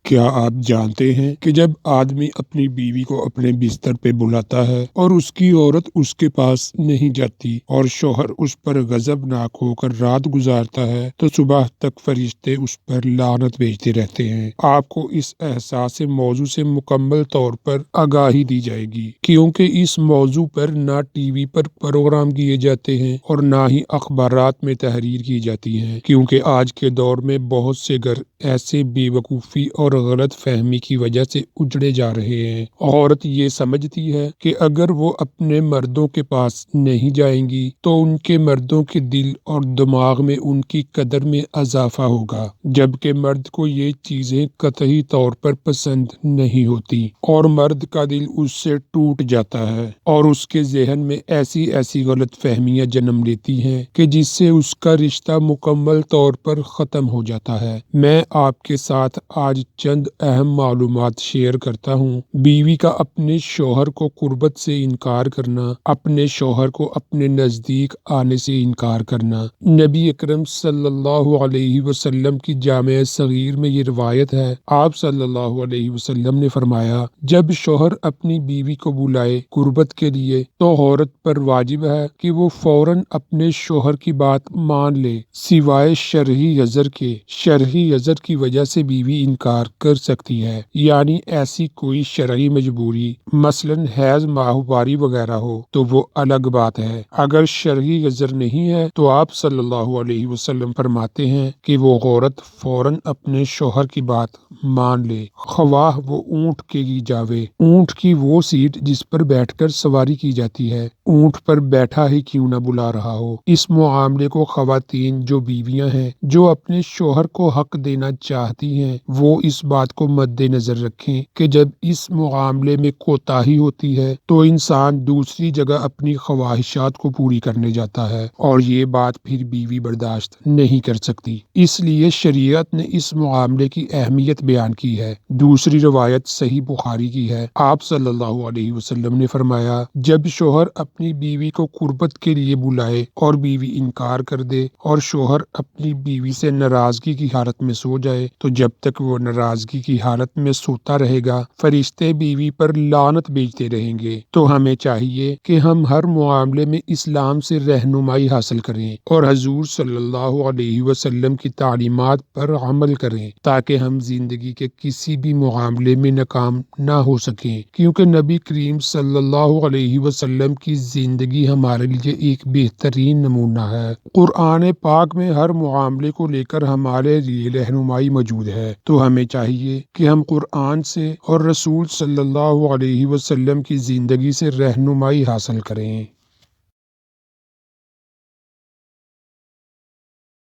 کیا آپ جانتے ہیں کہ جب آدمی اپنی بیوی کو اپنے بستر پہ بلاتا ہے اور اس کی عورت اس کے پاس نہیں جاتی اور شوہر اس پر غضبناک ہو کر رات گزارتا ہے تو صبح تک فرشتے اس پر لعنت بھیجتے رہتے ہیں۔ آپ کو اس حساس موضوع سے مکمل طور پر آگاہی دی جائے گی، کیونکہ اس موضوع پر نہ ٹی وی پر پروگرام کیے جاتے ہیں اور نہ ہی اخبارات میں تحریر کی جاتی ہیں، کیونکہ آج کے دور میں بہت سے گھر ایسے بے وقوفی اور غلط فہمی کی وجہ سے اجڑے جا رہے ہیں۔ عورت یہ سمجھتی ہے کہ اگر وہ اپنے مردوں کے پاس نہیں جائیں گی تو ان کے مردوں کے دل اور دماغ میں ان کی قدر میں اضافہ ہوگا، جبکہ مرد کو یہ چیزیں قطعی طور پر پسند نہیں ہوتی اور مرد کا دل اس سے ٹوٹ جاتا ہے اور اس کے ذہن میں ایسی غلط فہمیاں جنم لیتی ہیں کہ جس سے اس کا رشتہ مکمل طور پر ختم ہو جاتا ہے۔ میں آپ کے ساتھ آج چند اہم معلومات شیئر کرتا ہوں۔ بیوی کا اپنے شوہر کو قربت سے انکار کرنا، اپنے شوہر کو اپنے نزدیک آنے سے انکار کرنا۔ نبی اکرم صلی اللہ علیہ وسلم کی جامع صغیر میں یہ روایت ہے، آپ صلی اللہ علیہ وسلم نے فرمایا، جب شوہر اپنی بیوی کو بلائے قربت کے لیے تو عورت پر واجب ہے کہ وہ فوراً اپنے شوہر کی بات مان لے، سوائے شرعی عذر کے۔ شرعی عذر کی وجہ سے بیوی انکار کر سکتی ہے، یعنی ایسی کوئی شرعی مجبوری، مثلاً حیض، ماہواری وغیرہ ہو تو وہ الگ بات ہے۔ اگر شرعی عذر نہیں ہے تو آپ صلی اللہ علیہ وسلم فرماتے ہیں کہ وہ عورت فوراً اپنے شوہر کی بات مان لے، خواہ وہ اونٹ کے ہی جاوے۔ اونٹ کی وہ سیٹ جس پر بیٹھ کر سواری کی جاتی ہے، اونٹ پر بیٹھا ہی کیوں نہ بلا رہا ہو۔ اس معاملے کو خواتین جو بیویاں ہیں جو اپنے شوہر کو حق دینا چاہتی ہیں، وہ اس بات کو مد نظر رکھیں کہ جب اس معاملے میں کوتاہی ہوتی ہے تو انسان دوسری جگہ اپنی خواہشات کو پوری کرنے جاتا ہے اور یہ بات پھر بیوی برداشت نہیں کر سکتی۔ اس لیے شریعت نے اس معاملے کی اہمیت بیان کی ہے۔ دوسری روایت صحیح بخاری کی ہے، آپ صلی اللہ علیہ وسلم نے فرمایا، جب شوہر اپنی بیوی کو قربت کے لیے بلائے اور بیوی انکار کر دے اور شوہر اپنی بیوی سے ناراضگی کی حالت میں سو جائے تو جب تک وہ ناراضگی کی حالت میں سوتا رہے گا فرشتے بیوی پر لعنت بھیجتے رہیں گے۔ تو ہمیں چاہیے کہ ہم ہر معاملے میں اسلام سے رہنمائی حاصل کریں اور حضور صلی اللہ علیہ وسلم کی تعلیمات پر عمل کریں تاکہ ہم زندگی کے کسی بھی معاملے میں ناکام نہ ہو سکیں، کیونکہ نبی کریم صلی اللہ علیہ وسلم کی زندگی ہمارے لیے ایک بہترین نمونہ ہے۔ قرآن پاک میں ہر معاملے کو لے کر ہمارے لیے رہنمائی موجود ہے، تو ہمیں چاہیے کہ ہم قرآن سے اور رسول صلی اللہ علیہ وسلم کی زندگی سے رہنمائی حاصل کریں۔